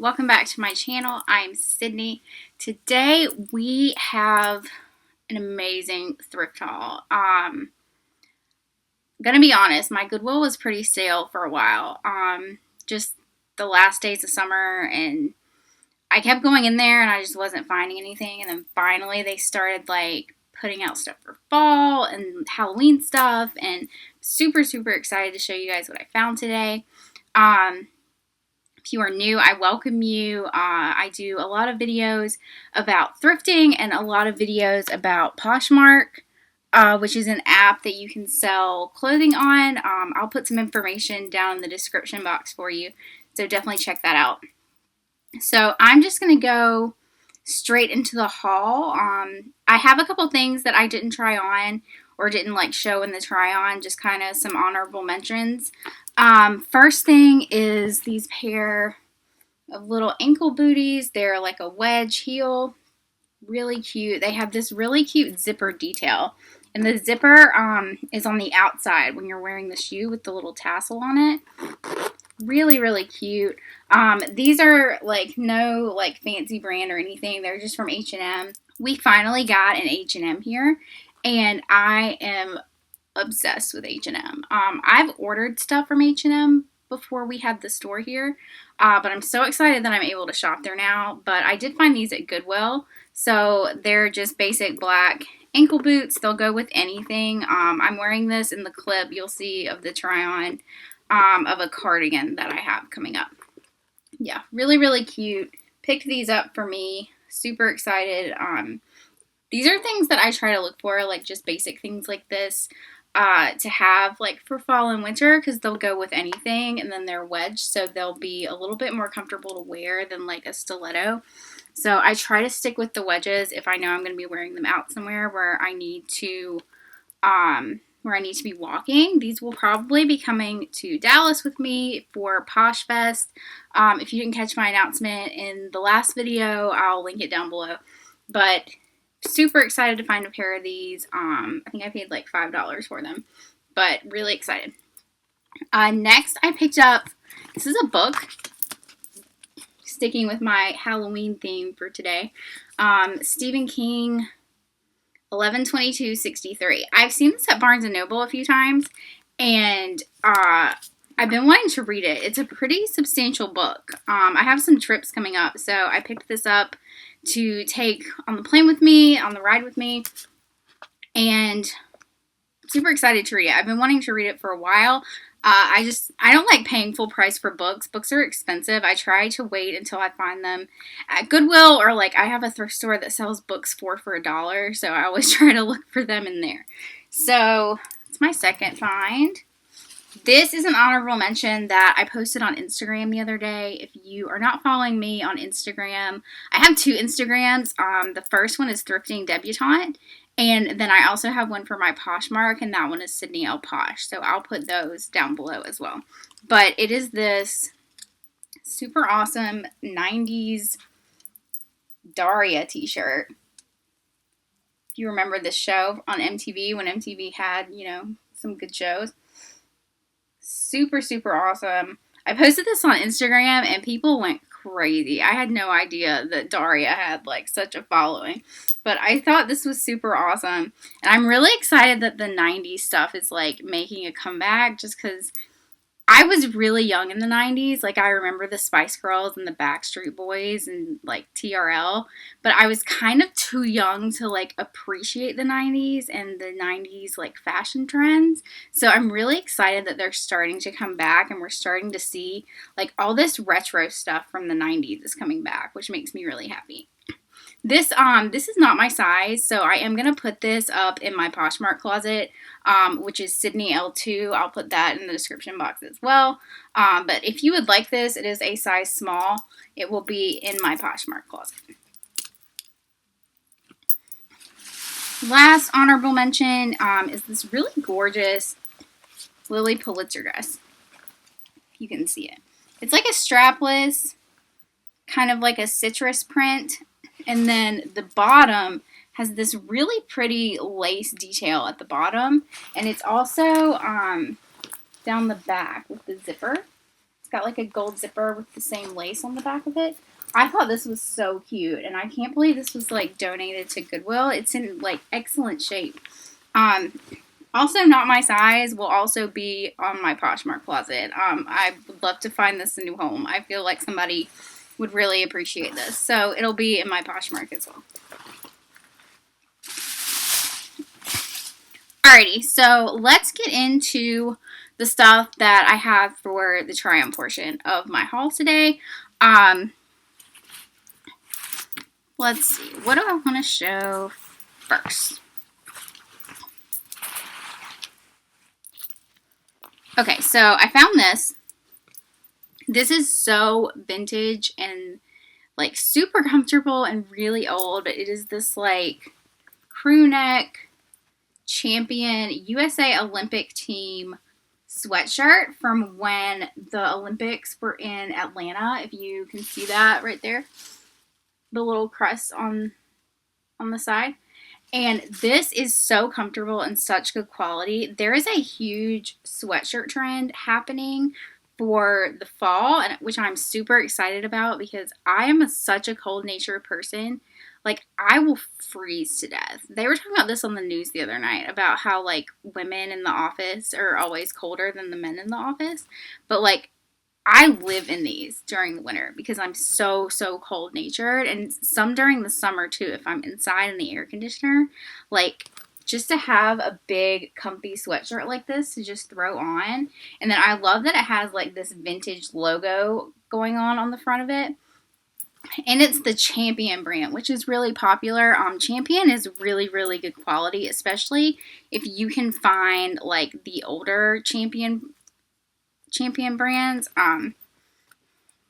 welcome back to my channel. I'm Sydney. Today we have an amazing thrift haul. Gonna be honest, my Goodwill was pretty stale for a while. Just the last days of summer, and I kept going in there and I just wasn't finding anything. And then finally they started like putting out stuff for fall and Halloween stuff, and super excited to show you guys what I found today. If you are new, I welcome you. I do a lot of videos about thrifting and a lot of videos about Poshmark, which is an app that you can sell clothing on. I'll put some information down in the description box for you, so definitely check that out. So I'm just going to go straight into the haul. I have a couple things that I didn't try on or didn't like show in the try on, just kind of some honorable mentions. First thing is these pair of little ankle booties. They're like a wedge heel, really cute. They have this really cute zipper detail, and the zipper is on the outside when you're wearing the shoe with the little tassel on it. Really cute. These are like no like fancy brand or anything. They're just from H&M. We finally got an H&M here, and I am obsessed with H&M. I've ordered stuff from H&M before we had the store here, but I'm so excited that I'm able to shop there now. But I did find these at Goodwill, so they're just basic black ankle boots. They'll go with anything. I'm wearing this in the clip you'll see of the try on of a cardigan that I have coming up. Yeah, really cute. Picked these up for me. Super excited. These are things that I try to look for, like just basic things like this, to have like for fall and winter, because they'll go with anything, and then they're wedged, so they'll be a little bit more comfortable to wear than like a stiletto. So I try to stick with the wedges if I know I'm going to be wearing them out somewhere where I need to be walking. These will probably be coming to Dallas with me for Posh Fest. If you didn't catch my announcement in the last video, I'll link it down below. But super excited to find a pair of these. I think I paid like $5 for them, but really excited. Next, I picked up, this is a book, sticking with my Halloween theme for today. Stephen King, 11/22/63. I've seen this at Barnes & Noble a few times, and I've been wanting to read it. It's a pretty substantial book. I have some trips coming up, so I picked this up to take on the plane with me, on the ride with me, and super excited to read it. I've been wanting to read it for a while. I don't like paying full price for books. Books are expensive. I try to wait until I find them at Goodwill, or like I have a thrift store that sells books for $1, so I always try to look for them in there. So it's my second find. This is an honorable mention that I posted on Instagram the other day. If you are not following me on Instagram, I have two Instagrams. The first one is Thrifting Debutante, and then I also have one for my Poshmark, and that one is SYDNEYELLE Posh. So I'll put those down below as well. But it is this super awesome 90s Daria t-shirt. If you remember this show on MTV, when MTV had, some good shows. Super awesome. I posted this on Instagram and people went crazy. I had no idea that Daria had like such a following, but I thought this was super awesome, and I'm really excited that the 90s stuff is like making a comeback, just because I was really young in the 90s. Like, I remember the Spice Girls and the Backstreet Boys and like TRL, but I was kind of too young to like appreciate the 90s and the 90s like fashion trends. So I'm really excited that they're starting to come back, and we're starting to see like all this retro stuff from the 90s is coming back, which makes me really happy. This is not my size, so I am going to put this up in my Poshmark closet, which is SYDNEYELLE 2. I'll put that in the description box as well. But if you would like this, it is a size small. It will be in my Poshmark closet. Last honorable mention is this really gorgeous Lily Pulitzer dress. You can see it. It's like a strapless, kind of like a citrus print. And then the bottom has this really pretty lace detail at the bottom. And it's also down the back with the zipper. got like a gold zipper with the same lace on the back of it. I thought this was so cute, and I can't believe this was like donated to Goodwill. It's in like excellent shape. Also not my size, will also be on my Poshmark closet. I would love to find this a new home. I feel like somebody would really appreciate this. So it'll be in my Poshmark as well. Alrighty, so let's get into the stuff that I have for the try-on portion of my haul today. Let's see, what do I want to show first? Okay, so I found this. This is so vintage and like super comfortable and really old. It is this like crew neck champion USA Olympic team sweatshirt from when the Olympics were in Atlanta. If you can see that right there, the little crest on the side. And this is so comfortable and such good quality. There is a huge sweatshirt trend happening for the fall, and which I'm super excited about because I am such a cold natured person. Like, I will freeze to death. They were talking about this on the news the other night about how, like, women in the office are always colder than the men in the office. But, like, I live in these during the winter because I'm so cold natured, and some during the summer too if I'm inside in the air conditioner. Like, just to have a big comfy sweatshirt like this to just throw on. And then I love that it has like this vintage logo going on the front of it. And it's the Champion brand, which is really popular. Champion is really good quality, especially if you can find like the older Champion brands.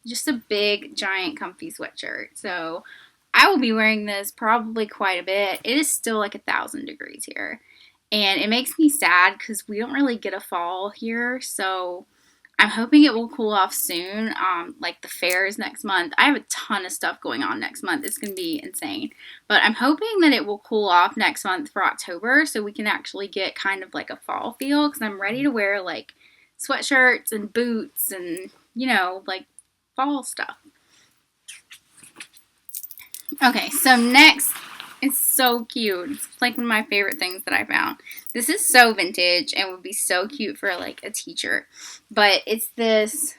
Just a big giant comfy sweatshirt. So I will be wearing this probably quite a bit. It is still like 1,000 degrees here, and it makes me sad because we don't really get a fall here. So I'm hoping it will cool off soon. Like the fair is next month. I have a ton of stuff going on next month. It's gonna be insane, but I'm hoping that it will cool off next month for October so we can actually get kind of like a fall feel, because I'm ready to wear like sweatshirts and boots and, you know, like fall stuff. Okay, so next, it's so cute. It's like one of my favorite things that I found. This is so vintage and would be so cute for like a t-shirt. But it's this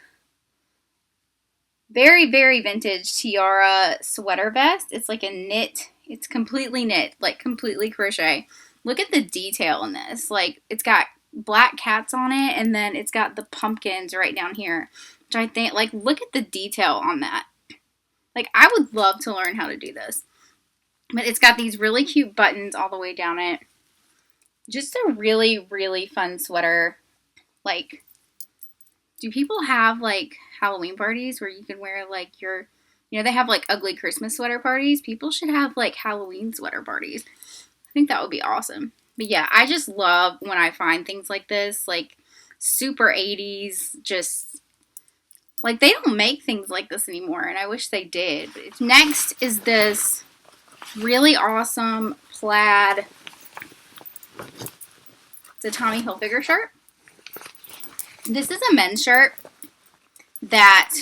very vintage tiara sweater vest. It's like a knit. It's completely knit, like completely crochet. Look at the detail in this. Like, it's got black cats on it, and then it's got the pumpkins right down here, which I think, like, look at the detail on that. Like, I would love to learn how to do this. But it's got these really cute buttons all the way down it. Just a really fun sweater. Like, do people have, like, Halloween parties where you can wear, like, your, you know, they have, like, ugly Christmas sweater parties. People should have, like, Halloween sweater parties. I think that would be awesome. But yeah, I just love when I find things like this, like, super 80s, just, like, they don't make things like this anymore, and I wish they did. Next is this really awesome plaid. It's a Tommy Hilfiger shirt. This is a men's shirt that,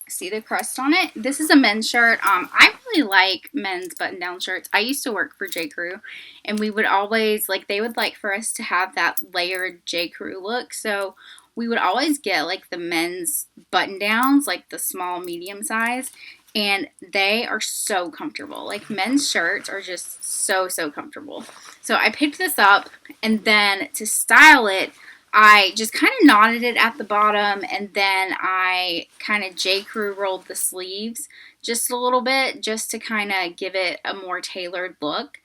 see the crust on it? This is a men's shirt. I really like men's button-down shirts. I used to work for J. Crew, and we would always, like, they would like for us to have that layered J. Crew look, so we would always get, like, the men's button-downs, like the small, medium size, and they are so comfortable. Like, men's shirts are just so comfortable. So I picked this up, and then to style it, I just kind of knotted it at the bottom, and then I kind of J. Crew rolled the sleeves just a little bit, just to kind of give it a more tailored look.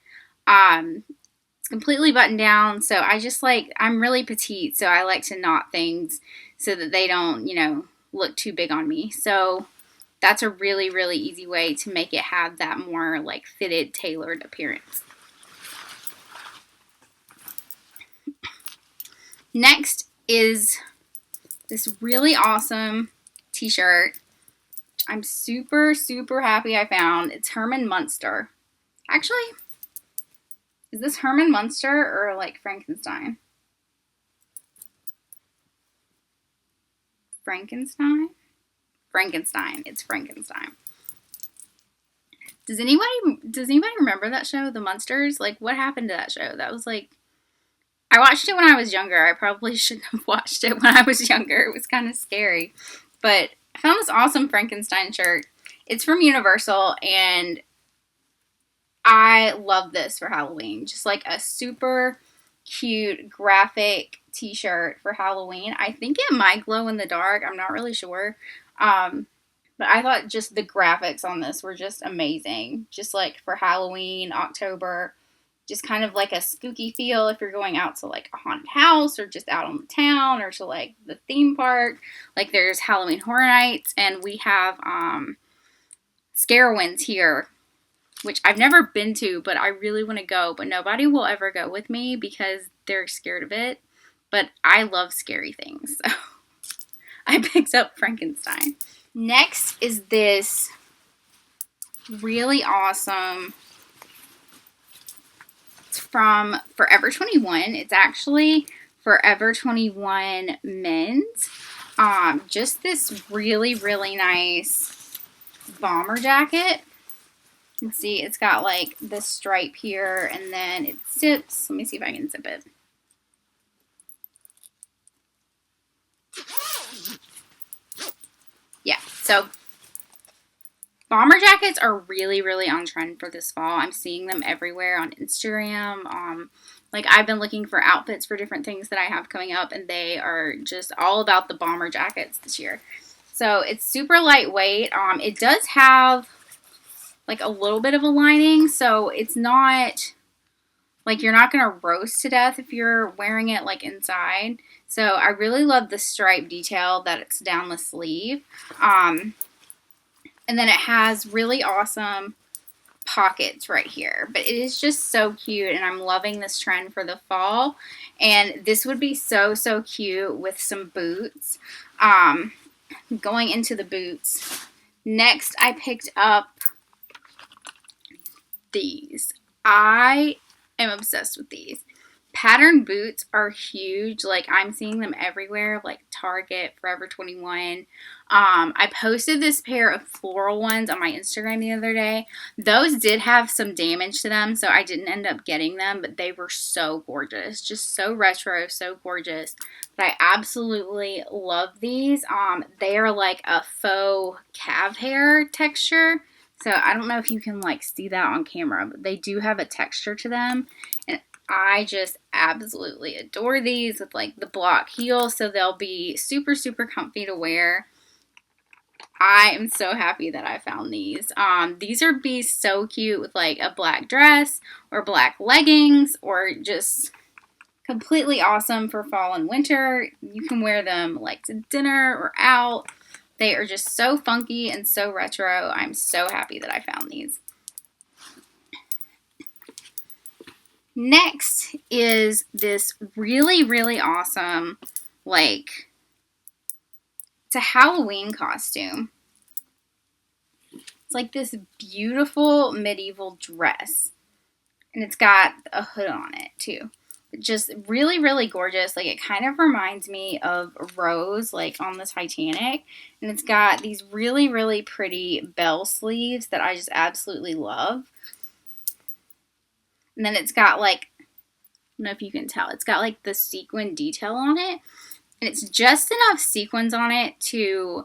It's completely buttoned down, so I just like, I'm really petite, so I like to knot things so that they don't, you know, look too big on me. So that's a really easy way to make it have that more like fitted, tailored appearance. Next is this really awesome t-shirt. I'm super happy I found. It's Herman Munster. Actually, is this Herman Munster or like Frankenstein? Frankenstein? Frankenstein. It's Frankenstein. Does anybody remember that show, The Munsters? Like, what happened to that show? That was like, I watched it when I was younger. I probably shouldn't have watched it when I was younger. It was kind of scary. But I found this awesome Frankenstein shirt. It's from Universal, and I love this for Halloween. Just like a super cute graphic t-shirt for Halloween. I think it might glow in the dark. I'm not really sure. But I thought just the graphics on this were just amazing. Just like for Halloween, October, just kind of like a spooky feel if you're going out to like a haunted house or just out on the town or to like the theme park. Like there's Halloween Horror Nights, and we have Scarowinds here, which I've never been to, but I really want to go. But nobody will ever go with me because they're scared of it. But I love scary things, so I picked up Frankenstein. Next is this really awesome, it's from Forever 21. It's actually Forever 21 men's. Just this really, really nice bomber jacket. You can see it's got like this stripe here, and then it zips. Let me see if I can zip it. Yeah, so bomber jackets are really, really on trend for this fall. I'm seeing them everywhere on Instagram. Like I've been looking for outfits for different things that I have coming up, and they are just all about the bomber jackets this year. So it's super lightweight. It does have like a little bit of a lining, so it's not like you're not going to roast to death if you're wearing it like inside. So I really love the stripe detail that it's down the sleeve. And then it has really awesome pockets right here. But it is just so cute, and I'm loving this trend for the fall. And this would be so, so cute with some boots. Going into the boots. Next, I picked up these. I am obsessed with these. Pattern boots are huge. Like I'm seeing them everywhere, like Target, Forever 21. I posted this pair of floral ones on my Instagram the other day. Those did have some damage to them, so I didn't end up getting them, but they were so gorgeous. Just so retro, so gorgeous. But I absolutely love these. They are like a faux calf hair texture. So I don't know if you can like see that on camera, but they do have a texture to them. And I just absolutely adore these with like the block heel. So they'll be super, super comfy to wear. I am so happy that I found these. These would be so cute with like a black dress or black leggings, or just completely awesome for fall and winter. You can wear them like to dinner or out. They are just so funky and so retro. I'm so happy that I found these. Next is this really, really awesome, like, it's a Halloween costume. It's like this beautiful medieval dress. And it's got a hood on it, too. Just really, really gorgeous. Like, it kind of reminds me of Rose, like, on the Titanic. And it's got these really, really pretty bell sleeves that I just absolutely love. And then it's got, like, I don't know if you can tell. It's got, like, the sequin detail on it. And it's just enough sequins on it to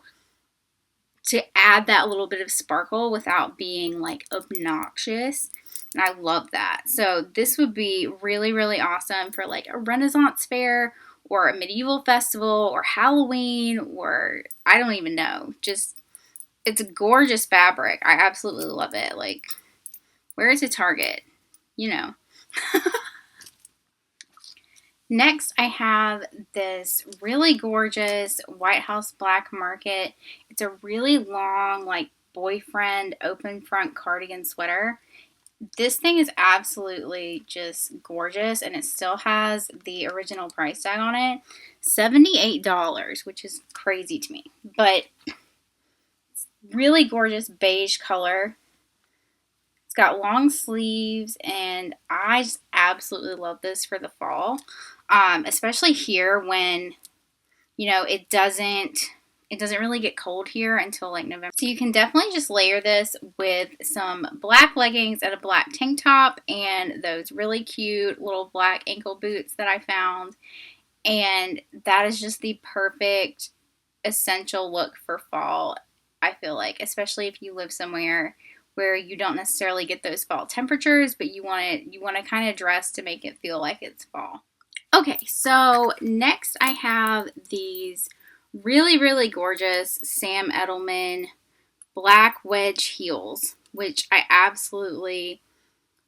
add that little bit of sparkle without being, like, obnoxious. And I love that. So this would be really, really awesome for like a Renaissance fair or a medieval festival or Halloween, or I don't even know. Just, it's a gorgeous fabric. I absolutely love it. Like, where is it Target? You know. Next, I have this really gorgeous White House Black Market. It's a really long, like, boyfriend open front cardigan sweater. This thing is absolutely just gorgeous, and it still has the original price tag on it. $78, which is crazy to me. But it's really gorgeous beige color. It's got long sleeves, and I just absolutely love this for the fall. Especially here when, you know, it doesn't it doesn't really get cold here until like November. So you can definitely just layer this with some black leggings and a black tank top and those really cute little black ankle boots that I found. And that is just the perfect essential look for fall, I feel like, especially if you live somewhere where you don't necessarily get those fall temperatures, but you want to kind of dress to make it feel like it's fall. Okay, so next I have these really, really gorgeous Sam Edelman black wedge heels, which I absolutely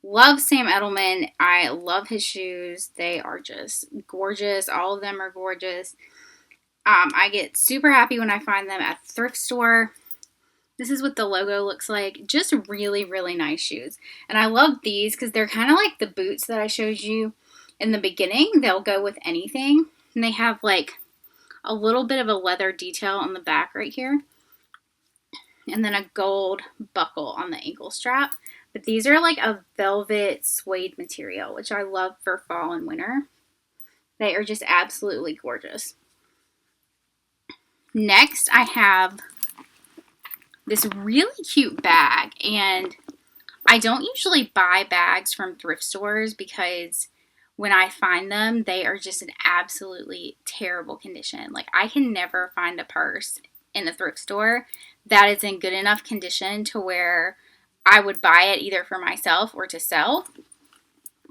love. Sam Edelman. I love his shoes. They are just gorgeous. All of them are gorgeous. I get super happy when I find them at the thrift store. This is what the logo looks like. Just really, really nice shoes. And I love these because they're kind of like the boots that I showed you in the beginning. They'll go with anything. And they have like a little bit of a leather detail on the back right here. And then a gold buckle on the ankle strap. But these are like a velvet suede material, which I love for fall and winter. They are just absolutely gorgeous. Next, I have this really cute bag. And I don't usually buy bags from thrift stores because when I find them, they are just in absolutely terrible condition. Like, I can never find a purse in a thrift store that is in good enough condition to where I would buy it either for myself or to sell.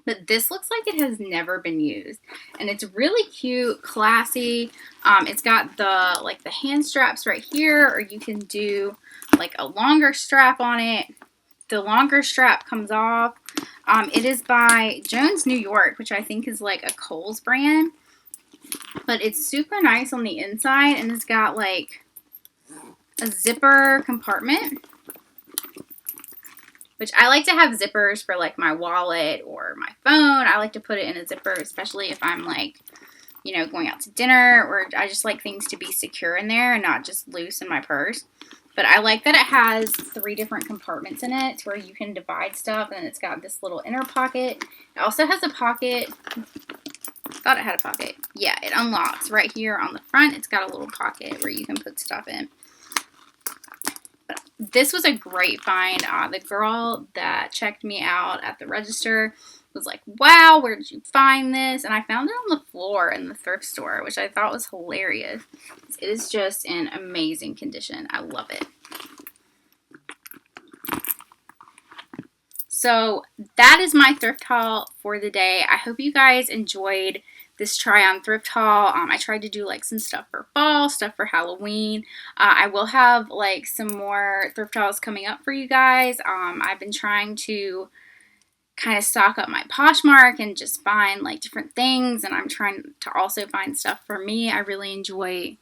But this looks like it has never been used. And it's really cute, classy. It's got the hand straps right here, or you can do like a longer strap on it. The longer strap comes off. It is by Jones, New York, which I think is like a Kohl's brand. But it's super nice on the inside, and it's got like a zipper compartment, which I like to have zippers for like my wallet or my phone. I like to put it in a zipper, especially if I'm like, you know, going out to dinner, or I just like things to be secure in there and not just loose in my purse. But I like that it has 3 different compartments in it where you can divide stuff, and it's got this little inner pocket. It also has a pocket. I thought it had a pocket. Yeah, it unlocks right here on the front. It's got a little pocket where you can put stuff in. But this was a great find. The girl that checked me out at the register was like, wow, where did you find this? And I found it on the floor in the thrift store, which I thought was hilarious. It is just in amazing condition. I love it. So that is my thrift haul for the day. I hope you guys enjoyed this try on thrift haul. I tried to do like some stuff for fall, stuff for Halloween. I will have like some more thrift hauls coming up for you guys. I've been trying to kind of stock up my Poshmark and just find like different things, and I'm trying to also find stuff for me. I really enjoy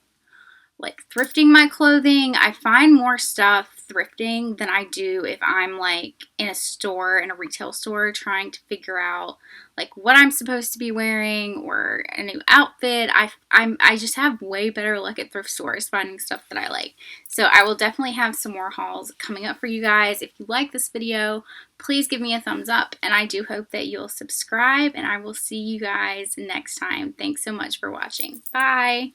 like thrifting my clothing. I find more stuff thrifting than I do if I'm like in a store, in a retail store, trying to figure out like what I'm supposed to be wearing or a new outfit. I just have way better luck at thrift stores finding stuff that I like. So I will definitely have some more hauls coming up for you guys. If you like this video, please give me a thumbs up, and I do hope that you'll subscribe, and I will see you guys next time. Thanks so much for watching. Bye!